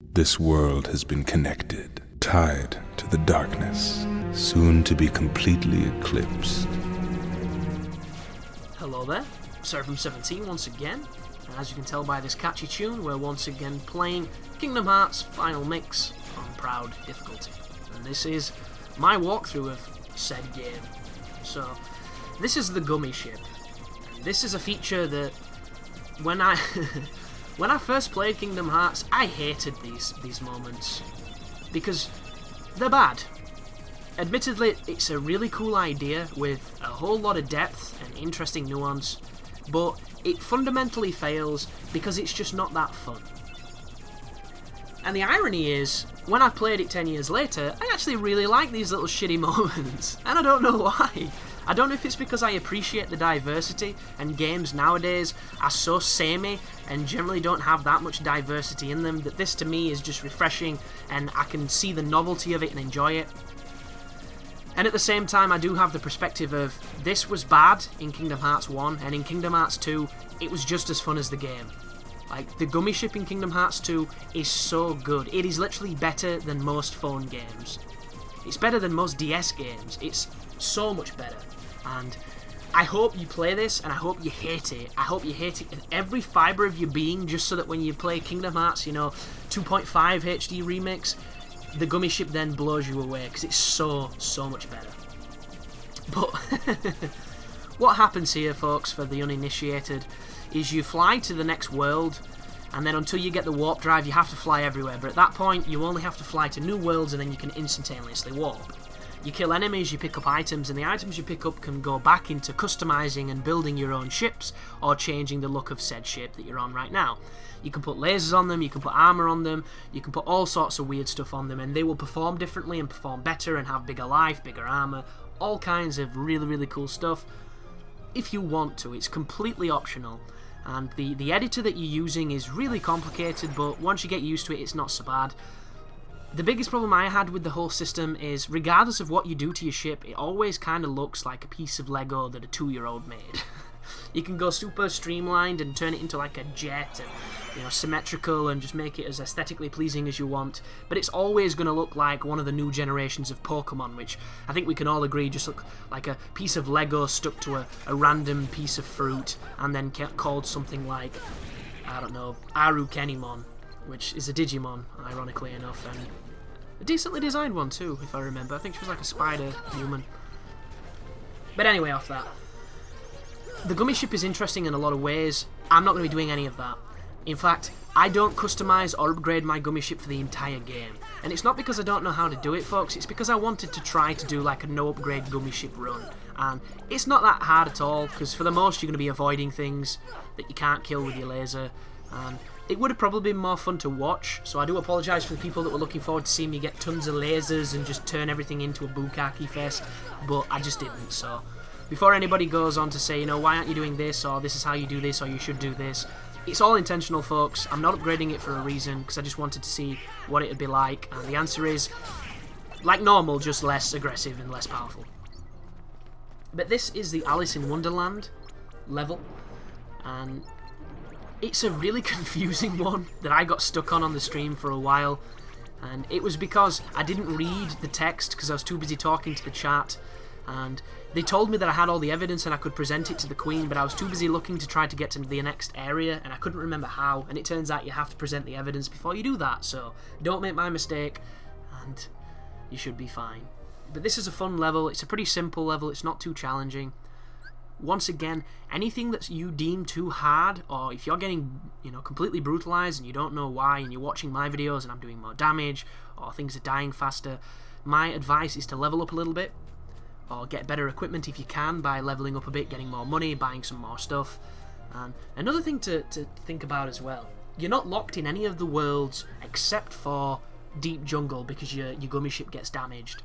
This world has been connected, tied to the darkness, soon to be completely eclipsed. Hello there, Seraphim17 once again, and as you can tell by this catchy tune, we're once again playing Kingdom Hearts Final Mix on Proud difficulty. And this is my walkthrough of said game. So, this is the Gummy ship. This is a feature that when I when I first played Kingdom Hearts, I hated these moments because they're bad. Admittedly, it's a really cool idea with a whole lot of depth and interesting nuance, but it fundamentally fails because it's just not that fun. And the irony is, when I've played it 10 years later, I actually really like these little shitty moments, and I don't know why. I don't know if it's because I appreciate the diversity, and games nowadays are so samey and generally don't have that much diversity in them, that this to me is just refreshing and I can see the novelty of it and enjoy it. And at the same time, I do have the perspective of this was bad in Kingdom Hearts 1, and in Kingdom Hearts 2, it was just as fun as the game. Like, the Gummy ship in Kingdom Hearts 2 is so good. It is literally better than most phone games. It's better than most DS games. It's so much better. And I hope you play this, and I hope you hate it. I hope you hate it with every fibre of your being, just so that when you play Kingdom Hearts, 2.5 HD remix, the Gummy ship then blows you away, because it's so much better. But what happens here, folks, for the uninitiated, is you fly to the next world, and then until you get the warp drive, you have to fly everywhere. But at that point, you only have to fly to new worlds, and then you can instantaneously warp. You kill enemies, you pick up items, and the items you pick up can go back into customizing and building your own ships, or changing the look of said ship that you're on right now. You can put lasers on them, you can put armor on them, you can put all sorts of weird stuff on them, and they will perform differently and perform better and have bigger life, bigger armor, all kinds of really cool stuff. If you want to, it's completely optional. And the editor that you're using is really complicated, but once you get used to it, it's not so bad. The biggest problem I had with the whole system is, regardless of what you do to your ship, it always kind of looks like a piece of Lego that a 2-year-old made. You can go super streamlined and turn it into like a jet and symmetrical and just make it as aesthetically pleasing as you want, but it's always going to look like one of the new generations of Pokemon, which I think we can all agree just look like a piece of Lego stuck to a random piece of fruit and then called something like, I don't know, Arukenimon, which is a Digimon, ironically enough, and a decently designed one too, if I remember. I think she was like a spider human. But anyway, off that. The Gummy ship is interesting in a lot of ways. I'm not going to be doing any of that. In fact, I don't customize or upgrade my Gummy ship for the entire game. And it's not because I don't know how to do it, folks, it's because I wanted to try to do like a no upgrade Gummy ship run. And it's not that hard at all, because for the most you're going to be avoiding things that you can't kill with your laser. And it would have probably been more fun to watch, so I do apologise for the people that were looking forward to seeing me get tons of lasers and just turn everything into a bukkake fest, but I just didn't. So before anybody goes on to say, why aren't you doing this, or this is how you do this, or you should do this, it's all intentional, folks. I'm not upgrading it for a reason, because I just wanted to see what it would be like, and the answer is, like normal, just less aggressive and less powerful. But this is the Alice in Wonderland level, and it's a really confusing one that I got stuck on the stream for a while, and it was because I didn't read the text because I was too busy talking to the chat, and they told me that I had all the evidence and I could present it to the Queen, but I was too busy looking to try to get to the next area, and I couldn't remember how, and it turns out you have to present the evidence before you do that, so don't make my mistake, and you should be fine. But this is a fun level, it's a pretty simple level, it's not too challenging. Once again, anything that you deem too hard, or if you're getting, completely brutalized and you don't know why, and you're watching my videos and I'm doing more damage, or things are dying faster, my advice is to level up a little bit, or get better equipment if you can by leveling up a bit, getting more money, buying some more stuff. And another thing to think about as well, you're not locked in any of the worlds except for Deep Jungle because your Gummy ship gets damaged.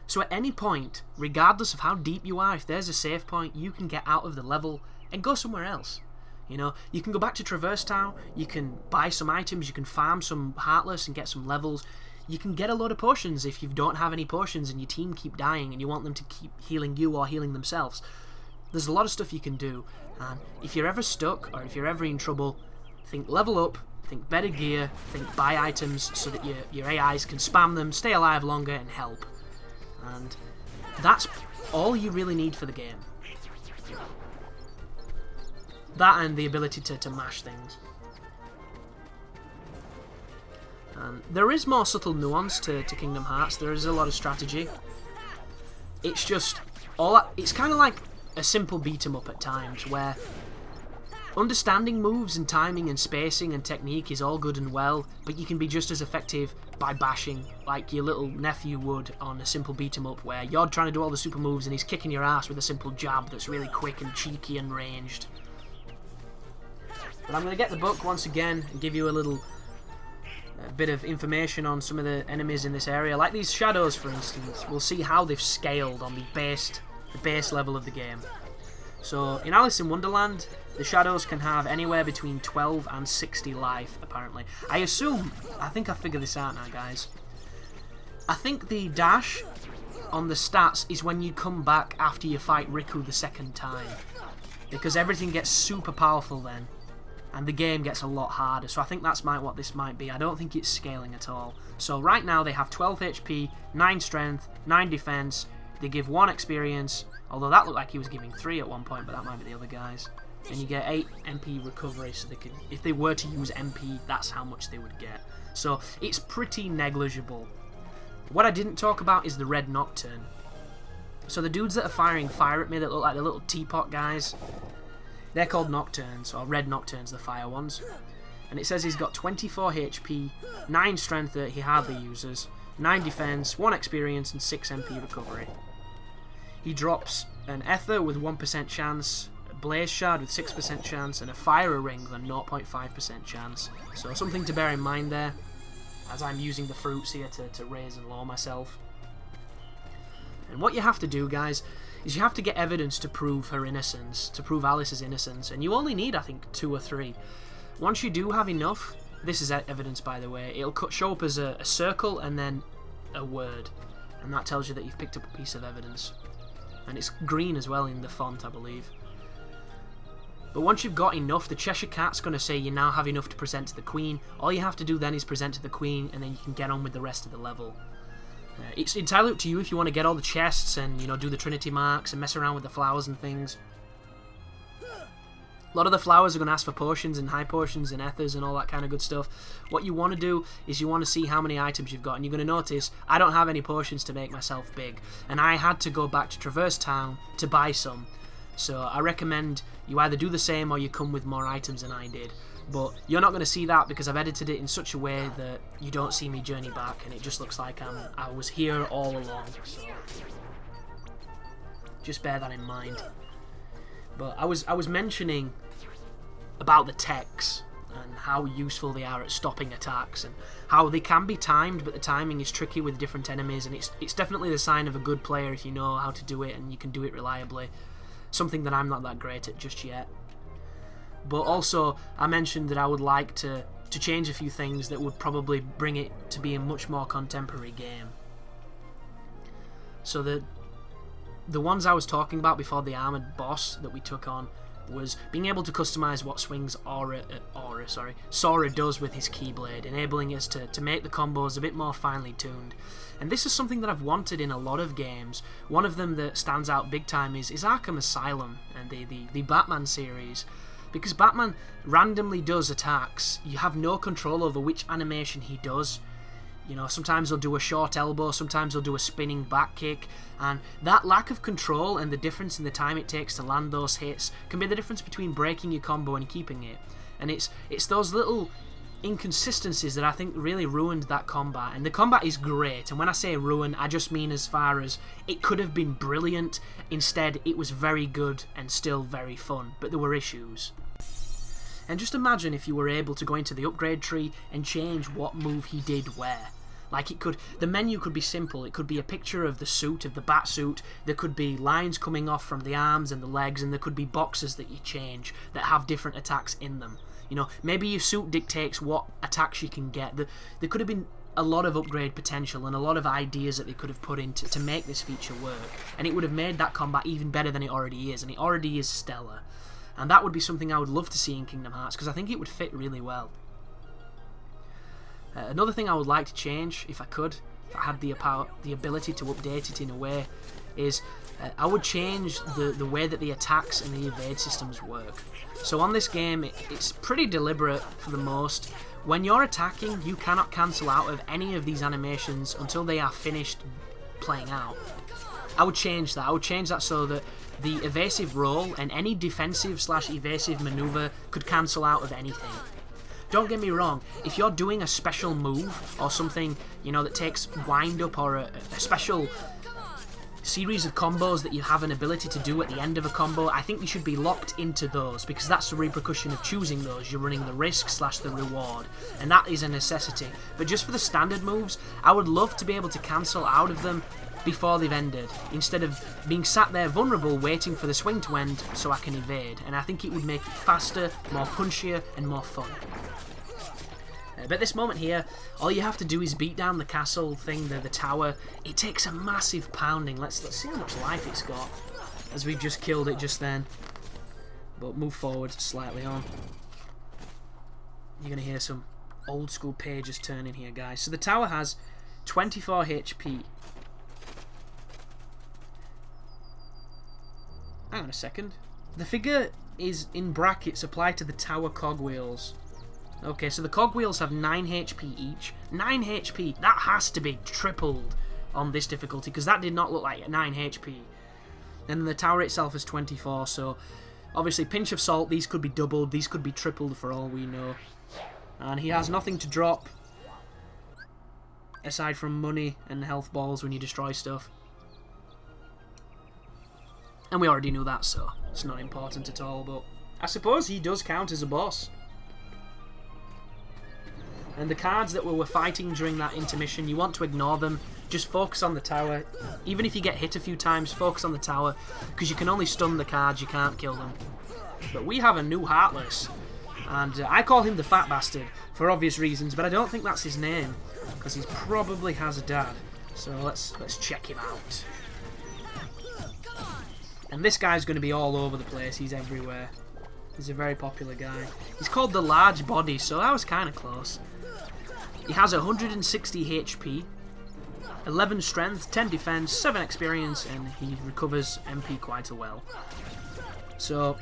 So at any point, regardless of how deep you are, if there's a save point, you can get out of the level and go somewhere else. You can go back to Traverse Town, you can buy some items, you can farm some Heartless and get some levels. You can get a lot of potions if you don't have any potions and your team keep dying and you want them to keep healing you or healing themselves. There's a lot of stuff you can do, and if you're ever stuck or if you're ever in trouble, think level up, Think better gear, think buy items so that your AIs can spam them, stay alive longer, and help. And that's all you really need for the game. That and the ability to mash things. There is more subtle nuance to Kingdom Hearts. There is a lot of strategy. It's just it's kind of like a simple beat 'em up at times, where understanding moves and timing and spacing and technique is all good and well, but you can be just as effective by bashing, like your little nephew would on a simple beat 'em up, where you're trying to do all the super moves and he's kicking your ass with a simple jab that's really quick and cheeky and ranged. But I'm going to get the book once again and give you a bit of information on some of the enemies in this area. Like these shadows, for instance, we'll see how they've scaled on the base level of the game. So in Alice in Wonderland, the shadows can have anywhere between 12 and 60 life, apparently. I think I figured this out now, guys. I think the dash on the stats is when you come back after you fight Riku the second time, because everything gets super powerful then, and the game gets a lot harder. So I think that's what this might be. I don't think it's scaling at all. So right now they have 12 HP, 9 strength, 9 defense. They give 1 experience, although that looked like he was giving 3 at one point, but that might be the other guys. And you get 8 MP recovery, so they could, if they were to use MP, that's how much they would get. So it's pretty negligible. What I didn't talk about is the red Nocturne. So the dudes that are firing fire at me that look like the little teapot guys, they're called Nocturnes, or red Nocturnes, the fire ones. And it says he's got 24 HP, 9 strength that he hardly uses, 9 defense, 1 experience, and 6 MP recovery. He drops an Ether with 1% chance, a Blaze Shard with 6% chance, and a Fire Ring with a 0.5% chance. So something to bear in mind there, as I'm using the fruits here to raise and lower myself. And what you have to do, guys, is you have to get evidence to prove her innocence, to prove Alice's innocence, and you only need, I think, 2 or 3. Once you do have enough, this is evidence, by the way, it'll show up as a circle and then a word, and that tells you that you've picked up a piece of evidence. And it's green as well in the font, I believe. But once you've got enough, the Cheshire Cat's going to say you now have enough to present to the Queen. All you have to do then is present to the Queen, and then you can get on with the rest of the level. It's entirely up to you if you want to get all the chests and, you know, do the Trinity marks and mess around with the flowers and things. A lot of the flowers are going to ask for potions and high potions and ethers and all that kind of good stuff. What you want to do is you want to see how many items you've got, and you're going to notice I don't have any potions to make myself big, and I had to go back to Traverse Town to buy some. So I recommend you either do the same or you come with more items than I did. But you're not going to see that because I've edited it in such a way that you don't see me journey back, and it just looks like I was here all along. So just bear that in mind. But I was mentioning about the techs and how useful they are at stopping attacks, and how they can be timed, but the timing is tricky with different enemies, and it's definitely the sign of a good player if you know how to do it and you can do it reliably. Something that I'm not that great at just yet. But also, I mentioned that I would like to change a few things that would probably bring it to be a much more contemporary game. So the ones I was talking about before the armoured boss that we took on was being able to customise what swings Sora does with his Keyblade, enabling us to make the combos a bit more finely tuned. And this is something that I've wanted in a lot of games. One of them that stands out big time is Arkham Asylum and the Batman series. Because Batman randomly does attacks, you have no control over which animation he does. You know, sometimes he'll do a short elbow, sometimes he'll do a spinning back kick, and that lack of control and the difference in the time it takes to land those hits can be the difference between breaking your combo and keeping it. And it's those little inconsistencies that I think really ruined that combat. And the combat is great, and when I say ruin, I just mean as far as it could have been brilliant. Instead, it was very good and still very fun, but there were issues. And just imagine if you were able to go into the upgrade tree and change what move he did where. Like, the menu could be simple. It could be a picture of the suit, of the bat suit. There could be lines coming off from the arms and the legs, and there could be boxes that you change that have different attacks in them. You know, maybe your suit dictates what attacks you can get. There could have been a lot of upgrade potential and a lot of ideas that they could have put in to make this feature work, and it would have made that combat even better than it already is, and it already is stellar. And that would be something I would love to see in Kingdom Hearts, because I think it would fit really well. Another thing I would like to change, if I could, if I had the ability to update it in a way, is I would change the way that the attacks and the evade systems work. So on this game, it's pretty deliberate for the most. When you're attacking, you cannot cancel out of any of these animations until they are finished playing out. I would change that. I would change that so that the evasive roll and any defensive/evasive maneuver could cancel out of anything. Don't get me wrong, if you're doing a special move or something, you know, that takes wind up, or a special series of combos that you have an ability to do at the end of a combo, I think you should be locked into those, because that's the repercussion of choosing those. You're running the risk/the reward, and that is a necessity. But just for the standard moves, I would love to be able to cancel out of them before they've ended, instead of being sat there vulnerable waiting for the swing to end so I can evade. And I think it would make it faster, more punchier, and more fun. But at this moment here, all you have to do is beat down the castle thing, the tower. It takes a massive pounding. Let's see how much life it's got, as we just killed it just then. But move forward slightly on. You're going to hear some old school pages turning here, guys. So the tower has 24 HP. Hang on a second. The figure is in brackets applied to the tower cogwheels. Okay, so the cogwheels have 9 HP each. 9 HP! That has to be tripled on this difficulty, because that did not look like 9 HP. And then the tower itself is 24, so obviously, pinch of salt, these could be doubled, these could be tripled for all we know. And he has nothing to drop, aside from money and health balls when you destroy stuff. And we already knew that, so it's not important at all, but I suppose he does count as a boss. And the cards that we were fighting during that intermission, you want to ignore them. Just focus on the tower. Even if you get hit a few times, focus on the tower, because you can only stun the cards, you can't kill them. But we have a new Heartless, and I call him the Fat Bastard for obvious reasons, but I don't think that's his name, because he probably has a dad. So let's check him out. And this guy's going to be all over the place. He's everywhere. He's a very popular guy. He's called the Large Body, so that was kind of close. He has 160 HP, 11 strength, 10 defense, 7 experience, and he recovers MP quite well. So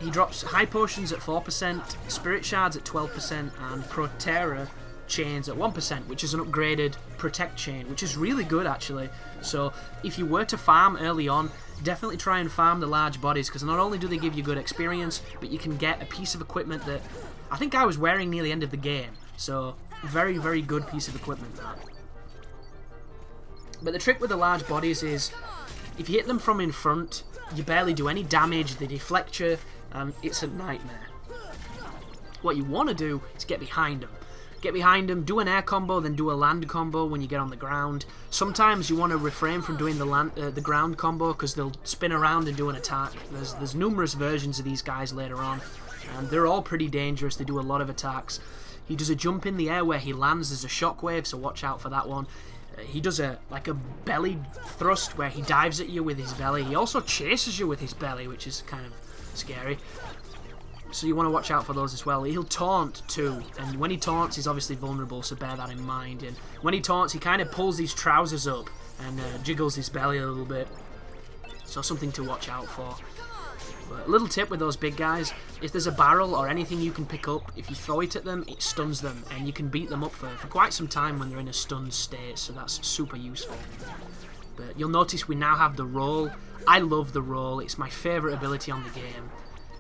he drops high potions at 4%, spirit shards at 12%, and Protera chains at 1%, which is an upgraded protect chain, which is really good actually. So if you were to farm early on, definitely try and farm the large bodies, because not only do they give you good experience, but you can get a piece of equipment that I think I was wearing near the end of the game. So very, very good piece of equipment that. But the trick with the large bodies is, if you hit them from in front, you barely do any damage, they deflect you, and it's a nightmare. What you want to do is get behind them. Get behind them, do an air combo, then do a land combo when you get on the ground. Sometimes you want to refrain from doing the ground combo, because they'll spin around and do an attack. There's numerous versions of these guys later on, and they're all pretty dangerous. They do a lot of attacks. He does a jump in the air where he lands. There's a shockwave, so watch out for that one. He does a belly thrust where he dives at you with his belly. He also chases you with his belly, which is kind of scary. So you want to watch out for those as well. He'll taunt too, and when he taunts, he's obviously vulnerable, so bear that in mind. And when he taunts, he kind of pulls his trousers up and jiggles his belly a little bit. So something to watch out for. But a little tip with those big guys, if there's a barrel or anything you can pick up, if you throw it at them, it stuns them, and you can beat them up for quite some time when they're in a stunned state, so that's super useful. But you'll notice we now have the roll. I love the roll, it's my favourite ability on the game.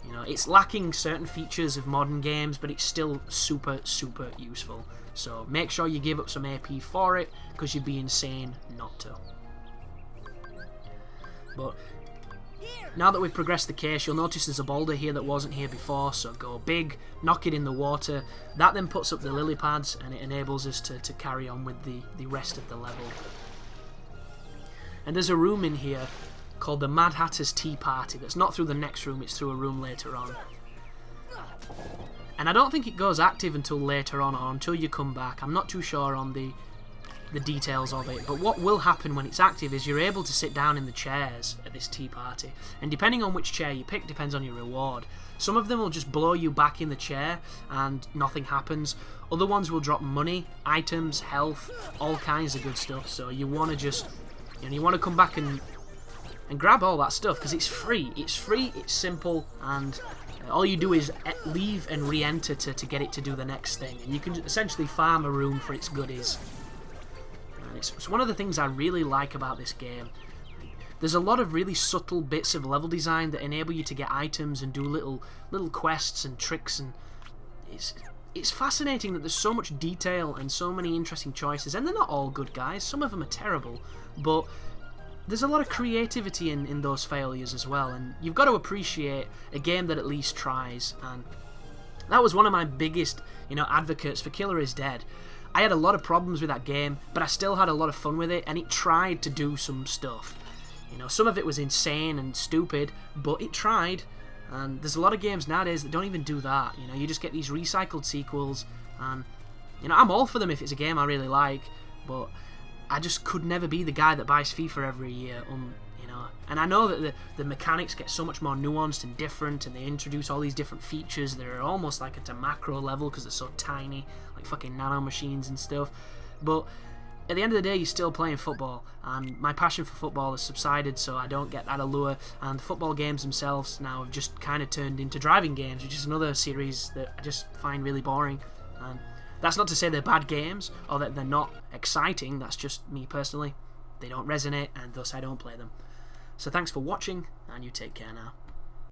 You know, it's lacking certain features of modern games, but it's still super, super useful. So make sure you give up some AP for it, because you'd be insane not to. But now that we've progressed the case, you'll notice there's a boulder here that wasn't here before, so go big, knock it in the water. That then puts up the lily pads, and it enables us to carry on with the rest of the level. And there's a room in here called the Mad Hatter's Tea Party. That's not through the next room, it's through a room later on. And I don't think it goes active until later on, or until you come back. I'm not too sure on the the details of it, but what will happen when it's active is you're able to sit down in the chairs at this tea party, and depending on which chair you pick depends on your reward. Some of them will just blow you back in the chair and nothing happens. Other ones will drop money, items, health, all kinds of good stuff, so you want to just, you want to come back and grab all that stuff, because it's free, it's simple, and all you do is leave and re-enter to get it to do the next thing, and you can essentially farm a room for its goodies. And it's one of the things I really like about this game. There's a lot of really subtle bits of level design that enable you to get items and do little quests and tricks, and it's fascinating that there's so much detail and so many interesting choices, and they're not all good, guys. Some of them are terrible, but there's a lot of creativity in those failures as well, and you've got to appreciate a game that at least tries. And that was one of my biggest, advocates for Killer is Dead. I had a lot of problems with that game, but I still had a lot of fun with it, and it tried to do some stuff. Some of it was insane and stupid, but it tried. And there's a lot of games nowadays that don't even do that. You just get these recycled sequels, and I'm all for them if it's a game I really like, but I just could never be the guy that buys FIFA every year. And I know that the mechanics get so much more nuanced and different, and they introduce all these different features that are almost like at a macro level because they're so tiny, like fucking nano machines and stuff. But at the end of the day, you're still playing football, and my passion for football has subsided, so I don't get that allure. And the football games themselves now have just kind of turned into driving games, which is another series that I just find really boring. And that's not to say they're bad games or that they're not exciting. That's just me personally. They don't resonate, and thus I don't play them. So thanks for watching, and you take care now.